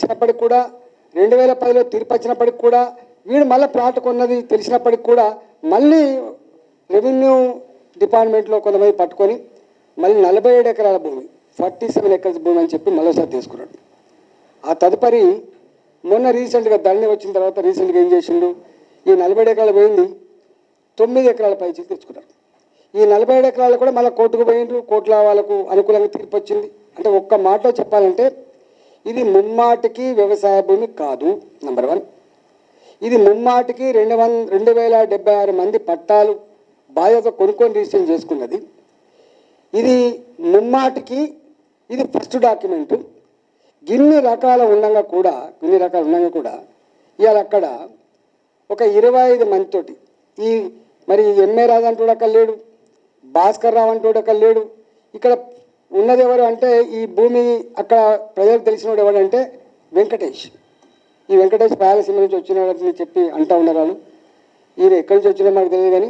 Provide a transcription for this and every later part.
వచ్చినప్పటికి కూడా 2010లో తీర్పు వచ్చినప్పటికి కూడా వీడు మళ్ళీ ప్లాట్ కొన్నది తెలిసినప్పటికి కూడా మళ్ళీ రెవెన్యూ డిపార్ట్మెంట్లో కొంతమంది పట్టుకొని మళ్ళీ 47 ఎకరాల భూమి 47 ఎకర్స్ భూమి అని చెప్పి మరోసారి తీసుకున్నాడు. ఆ తదుపరి మొన్న రీసెంట్గా ధరణి వచ్చిన తర్వాత రీసెంట్గా ఏం చేసిండు, ఈ 47 ఎకరాలు పోయింది 9 ఎకరాల పైచి తెచ్చుకున్నారు. ఈ 47 ఎకరాలు కూడా మళ్ళీ కోర్టుకు పోయిండ్రు, కోర్టులో వాళ్ళకు అనుకూలంగా తీర్పు వచ్చింది. అంటే ఒక్క మాటలో చెప్పాలంటే ఇది ముమ్మాటికి వ్యవసాయ భూమి కాదు. నెంబర్ 1. ఇది ముమ్మాటికి 2076 మంది పట్టాలు బాధ్యత కొనుక్కొని రిజిస్ట్రేషన్ చేసుకున్నది. ఇది ముమ్మాటికి ఇది ఫస్ట్ డాక్యుమెంటు. ఇన్ని రకాలు ఉండగా కూడా ఇవాళ అక్కడ ఒక 25 మందితోటి ఈ మరి ఎంఏ రాజు అంటూ అక్కడ లేడు, భాస్కర్ రావు అంటూ అక్కడ లేడు. ఇక్కడ ఉన్నది ఎవరు అంటే ఈ భూమి అక్కడ ప్రజలకు తెలిసినవాడు ఎవరంటే వెంకటేష్. ఈ వెంకటేష్ రాయలసీమ నుంచి వచ్చినవాడని చెప్పి అంటూ ఉన్నారు వాళ్ళు. ఈయన ఎక్కడి నుంచి వచ్చినా మాకు తెలియదు, కానీ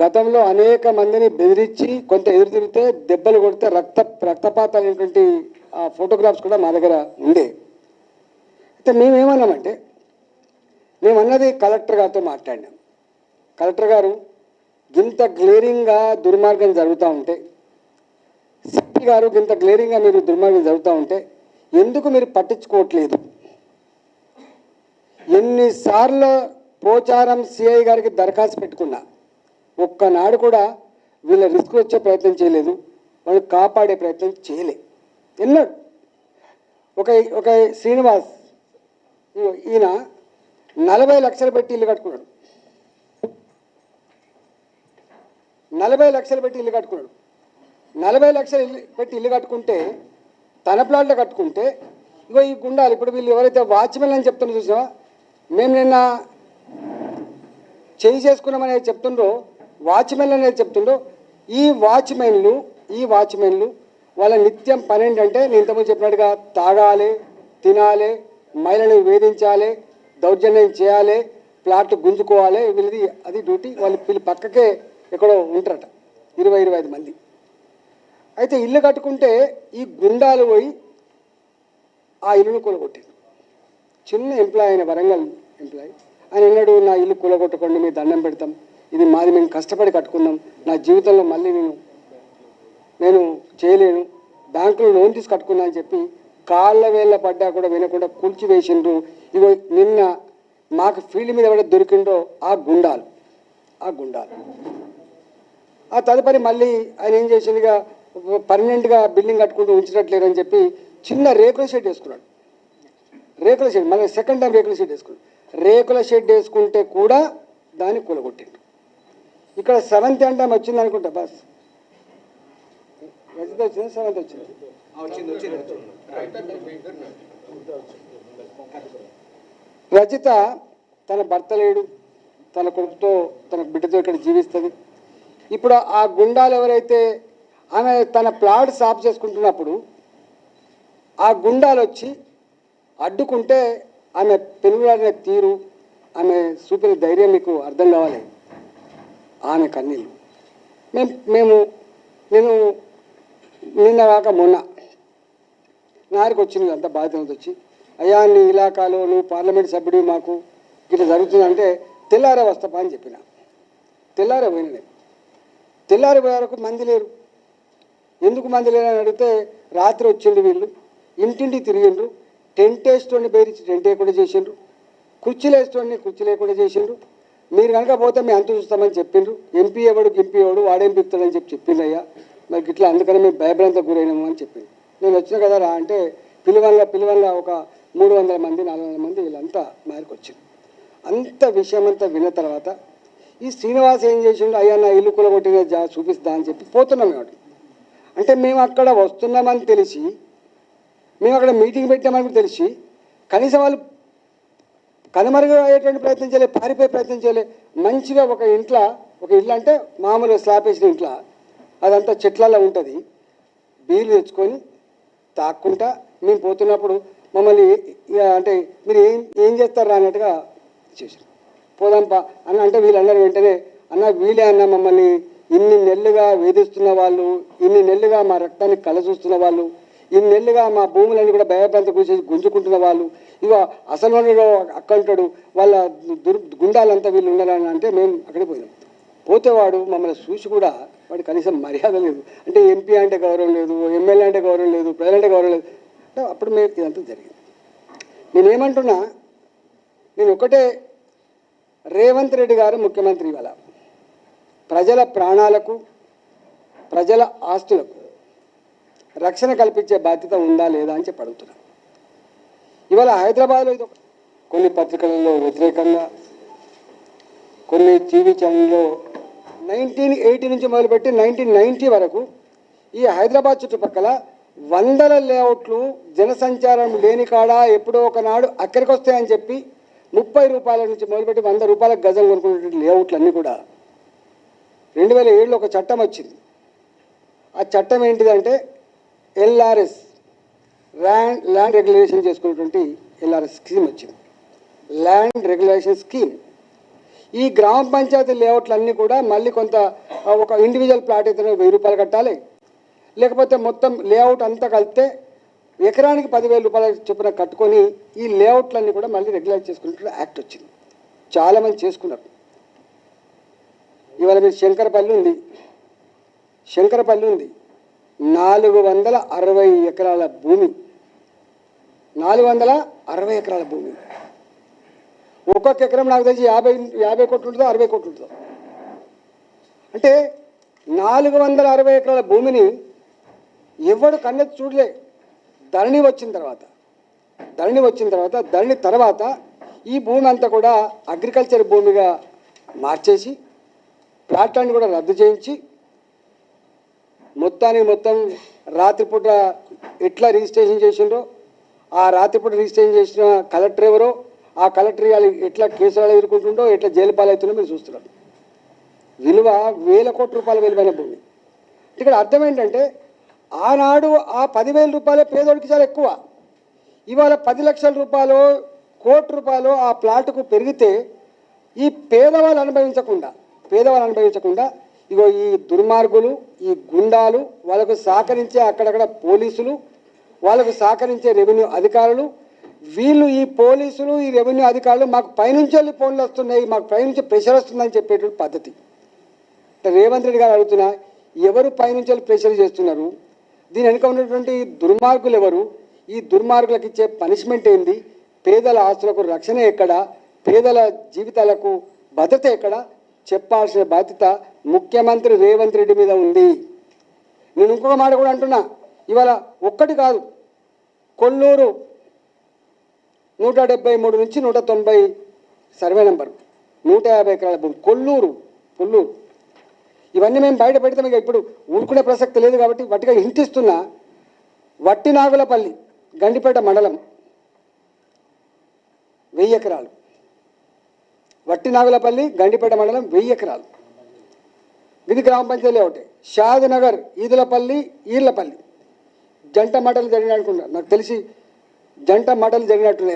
గతంలో అనేక మందిని బెదిరించి కొంత ఎదురు తిరిగితే దెబ్బలు కొడితే రక్తపాతాలైనటువంటి ఫోటోగ్రాఫ్స్ కూడా మా దగ్గర ఉండే. అయితే మేమేమన్నామంటే మేమన్నది కలెక్టర్ గారితో మాట్లాడినాం. కలెక్టర్ గారు ఇంత గ్లేరింగ్గా దుర్మార్గం జరుగుతూ ఉంటే, సిపి గారు ఇంత గ్లేరింగ్గా మీరు దుర్మార్గం జరుగుతూ ఉంటే ఎందుకు మీరు పట్టించుకోవట్లేదు? ఎన్నిసార్లు పోచారం సిఐ గారికి దరఖాస్తు పెట్టుకున్నా ఒక్కనాడు కూడా వీళ్ళ రిస్క్ వచ్చే ప్రయత్నం చేయలేదు, వాళ్ళు కాపాడే ప్రయత్నం చేయలే. ఎన్నాడు ఒక శ్రీనివాస్ ఈయన 40 లక్షలు పెట్టి ఇల్లు కట్టుకున్నాడు. 40 లక్షలు పెట్టి ఇల్లు కట్టుకున్నాడు. 40 లక్షలు పెట్టి ఇల్లు కట్టుకుంటే తన ప్లాట్లో కట్టుకుంటే ఇగో ఈ గుండాలు ఇప్పుడు వీళ్ళు ఎవరైతే వాచ్మెన్ అని చెప్తున్నా చూసినా, మేము నిన్న చేయి చేసుకున్నామనేది చెప్తుండ్రో, వాచ్మెన్ అనేది చెప్తుండ్రో, ఈ వాచ్మెన్లు వాళ్ళ నిత్యం పని ఏంటంటే నేను ఇంతకుముందు చెప్పినట్టుగా తాగాలి, తినాలి, మహిళలను వేధించాలి, దౌర్జన్యం చేయాలి, ప్లాట్ గుంజుకోవాలి, వీళ్ళది అది డ్యూటీ. వీళ్ళు పక్కకే ఎక్కడో ఉంటారట 20-25 మంది. అయితే ఇల్లు కట్టుకుంటే ఈ గుండాలు పోయి ఆ ఇల్లును కూలగొట్టారు. చిన్న ఎంప్లాయ్ అయిన వరంగల్ ఎంప్లాయ్ ఆయన అన్నాడు, నా ఇల్లు కూలగొట్టకండి, మీ దండం పెడతాం, ఇది మాది, మేము కష్టపడి కట్టుకున్నాం, నా జీవితంలో మళ్ళీ నేను చేయలేను, బ్యాంకులో లోన్ తీసి కట్టుకున్నా అని చెప్పి కాళ్ళ వేళ్ళ పడ్డా కూడా వినకుండా కూల్చివేసిండ్రు. ఇగో నిన్న మాకు ఫీల్డ్ మీద ఎవడ దొరికిండో ఆ గుండాలు. ఆ తదుపరి మళ్ళీ ఆయన ఏం చేసిందిగా పర్మనెంట్గా బిల్డింగ్ కట్టుకుంటూ ఉంచినట్లేదని చెప్పి చిన్న రేకుల షెడ్ వేసుకున్నాడు. రేకుల షెడ్ మళ్ళీ సెకండ్ టైం రేకుల షెడ్ వేసుకున్నాడు. రేకుల షెడ్ వేసుకుంటే కూడా దాన్ని కూలగొట్టిండు. ఇక్కడ 7th టైం వచ్చింది అనుకుంటా, బస్ రజిత వచ్చింది, 7th వచ్చింది. రజిత తన భర్త లేడు, తన కొడుకుతో తన బిడ్డతో ఇక్కడ జీవిస్తుంది. ఇప్పుడు ఆ గుండాలు ఎవరైతే ఆమె తన ప్లాట్ సాఫ్ చేసుకుంటున్నప్పుడు ఆ గుండాలు వచ్చి అడ్డుకుంటే ఆమె పెనుగులాడిన తీరు, ఆమె చూపిన ధైర్యం మీకు అర్థం కావాలి. ఆమె కన్నీళ్ళు నేను నిన్న కాక మొన్న నారికి వచ్చింది అంత బాధ్యతలతో వచ్చి, అయ్యా నీ ఇలాకాలో నువ్వు పార్లమెంట్ సభ్యుడు, మాకు ఇట్లా జరుగుతుందంటే తెల్లారే వస్తాపా అని చెప్పిన. తెల్లారే పోయిన. తెల్లారి పోయారకు మంది లేరు. ఎందుకు మంది లేరు అని అడిగితే రాత్రి వచ్చిండు వీళ్ళు, ఇంటింటి తిరిగిండ్రు, టెంట్ వేస్తోని బేరించి టెంట్ వేయకుండా చేసిండ్రు, కుర్చీలు వేస్తోని కుర్చీ లేకుండా చేసిండ్రు. మీరు కనుక పోతే మేము అంత చూస్తామని చెప్పిండ్రు. ఎంపీ ఎవడు వాడేం పిలుస్తాడని చెప్పిండు. అయ్యా మరి ఇట్లా అందుకని మేము భయభ్రాంతకు గురైనాము అని చెప్పింది. నేను వచ్చిన కదా రా అంటే పిలువల్లా ఒక 300 మంది 400 మంది వీళ్ళంతా మేరకు వచ్చింది. అంత విషయం అంతా విన్న తర్వాత ఈ శ్రీనివాస్ ఏం చేసిండు, అయ్యా నా ఇల్లు కూలగొట్టిన చూపిస్తా అని చెప్పి పోతున్నాం. కాబట్టి అంటే మేము అక్కడ వస్తున్నామని తెలిసి, మేము అక్కడ మీటింగ్ పెట్టామని తెలిసి కనీసం వాళ్ళు కనుమరుగు అయ్యేటువంటి ప్రయత్నం చేయలేదు, పారిపోయే ప్రయత్నం చేయలేదు. మంచిగా ఒక ఇల్లు అంటే మామూలుగా స్లాబ్ వేసిన ఇంట్లో అదంతా చెట్లలో ఉంటుంది, బీర్లు తెచ్చుకొని తాక్కుంటా మేము పోతున్నప్పుడు మమ్మల్ని అంటే మీరు ఏం చేస్తారా అన్నట్టుగా చేశారు. పోదాంపా అన్న అంటే వీళ్ళు అన్నారు వెంటనే, అన్న వీళ్ళే అన్న మమ్మల్ని ఇన్ని నెలలుగా వేధిస్తున్న వాళ్ళు, ఇన్ని నెలలుగా మా రక్తాన్ని కలచూస్తున్న వాళ్ళు, ఇన్ని నెలలుగా మా భూములన్నీ కూడా భయభ్రాంత గురించి గుంజుకుంటున్న వాళ్ళు, ఇక అసలు వాళ్ళు అక్కంటాడు వాళ్ళ గుండాలంతా వీళ్ళు ఉన్నారని అంటే మేము అక్కడికి పోయినాం. పోతే వాడు మమ్మల్ని చూసి కూడా వాడు కనీసం మర్యాద లేదు. అంటే ఎంపీ అంటే గౌరవం లేదు, ఎమ్మెల్యే అంటే గౌరవం లేదు, ప్రజలు అంటే గౌరవం లేదు. అంటే అప్పుడు మేము ఇదంతా జరిగింది. నేనేమంటున్నా, నేను ఒకటే, రేవంత్ రెడ్డి గారు ముఖ్యమంత్రి ఇవాళ ప్రజల ప్రాణాలకు ప్రజల ఆస్తులకు రక్షణ కల్పించే బాధ్యత ఉందా లేదా అని చెప్పి అడుగుతున్నా. ఇవాళ హైదరాబాద్లో ఇది కొన్ని పత్రికలలో వ్యతిరేకంగా, కొన్ని టీవీ ఛానల్లో 1980 నుంచి మొదలుపెట్టి 1990 వరకు ఈ హైదరాబాద్ చుట్టుపక్కల వందల లేఅవుట్లు జనసంచారం లేని కాడ ఎప్పుడో ఒకనాడు అక్కడికి వస్తాయని చెప్పి 30 రూపాయల నుంచి మొదలుపెట్టి 100 రూపాయల గజం కొనుక్కునే లేఅవుట్లన్నీ కూడా 2007లో ఒక చట్టం వచ్చింది. ఆ చట్టం ఏంటిదంటే ఎల్ఆర్ఎస్, ల్యాండ్ రెగ్యులేషన్ చేసుకునేటువంటి ఎల్ఆర్ఎస్ స్కీమ్ వచ్చింది, ల్యాండ్ రెగ్యులేషన్ స్కీమ్. ఈ గ్రామ పంచాయతీ లేఅవుట్లన్నీ కూడా మళ్ళీ కొంత ఒక ఇండివిజువల్ ప్లాట్ అయితే 1000 రూపాయలు కట్టాలి, లేకపోతే మొత్తం లేఅవుట్ అంతా కలిపితే ఎకరానికి 10,000 రూపాయల చొప్పున కట్టుకొని ఈ లేఅవుట్లన్నీ కూడా మళ్ళీ రెగ్యులైజ్ చేసుకునే యాక్ట్ వచ్చింది. చాలామంది చేసుకున్నారు. ఇవాళ మీరు శంకరపల్లి ఉంది, 460 ఎకరాల భూమి, 460 ఎకరాల భూమి. ఒక్కొక్క ఎకరం నాకు తెలిసి 50 కోట్లు ఉంటుందో 60 కోట్లు ఉంటుందో. అంటే 460 ఎకరాల భూమిని ఎవడు కన్నెత్తి చూడలే. ధరణి వచ్చిన తర్వాత ఈ భూమి అంతా కూడా అగ్రికల్చర్ భూమిగా మార్చేసి ప్లాట్లను కూడా రద్దు చేయించి మొత్తం రాత్రిపూట ఎట్లా రిజిస్ట్రేషన్ చేసిండ్రో, ఆ రాత్రిపూట రిజిస్ట్రేషన్ చేసిన కలెక్టర్ ఎవరో, ఆ కలెక్టర్ ఎట్లా కేసులు ఎదుర్కొంటుండో, ఎట్లా జైలు పాలవుతుందో మీరు చూస్తున్నారు. విలువ 1000 కోట్ల రూపాయల విలువైన భూమి. ఇక్కడ అర్థం ఏంటంటే, ఆనాడు ఆ 10,000 రూపాయలే పేదోడికి చాలా ఎక్కువ. ఇవాళ 10 లక్షల రూపాయలు, కోటి రూపాయలు ఆ ప్లాట్కు పెరిగితే ఈ పేదవాళ్ళు అనుభవించకుండా ఇగో ఈ దుర్మార్గులు, ఈ గుండాలు, వాళ్ళకు సహకరించే అక్కడక్కడ పోలీసులు, వాళ్ళకు సహకరించే రెవెన్యూ అధికారులు, వీళ్ళు ఈ పోలీసులు, ఈ రెవెన్యూ అధికారులు మాకు పైనుంచి వెళ్ళి ఫోన్లు వస్తున్నాయి, మాకు పైనుంచి ప్రెషర్ వస్తుందని చెప్పేటువంటి పద్ధతి. రేవంత్ రెడ్డి గారు అడుగుతున్నా, ఎవరు పైనుంచి వెళ్ళి ప్రెషర్ చేస్తున్నారు? దీని వెనుక ఉన్నటువంటి దుర్మార్గులు ఎవరు? ఈ దుర్మార్గులకు ఇచ్చే పనిష్మెంట్ ఏంది? పేదల ఆస్తులకు రక్షణ ఎక్కడ? పేదల జీవితాలకు భద్రత ఎక్కడ? చెప్పాల్సిన బాధ్యత ముఖ్యమంత్రి రేవంత్ రెడ్డి మీద ఉంది. నేను ఇంకొక మాట కూడా అంటున్నా, ఇవాళ ఒక్కటి కాదు, కొల్లూరు 173 నుంచి 190 సర్వే నెంబర్, 150 ఎకరాల భూమి, కొల్లూరు. ఇవన్నీ మేము బయట పెడతాం, ఇక ఇప్పుడు ఊరుకునే ప్రసక్తి లేదు కాబట్టి వట్టిగా హింటిస్తున్నా. వట్టినాగులపల్లి, గండిపేట మండలం 1000 ఎకరాలు. వట్టినాగులపల్లి, గండిపేట మండలం 1000 ఎకరాలు. ఇది గ్రామ పంచాయతీ ఒకటి. షాద్ నగర్, ఈదులపల్లి, ఈర్లపల్లి జంట మటలు జరిగినట్టున్నారు. నాకు తెలిసి జంట మటలు జరిగినట్టున్నాయి అక్కడ.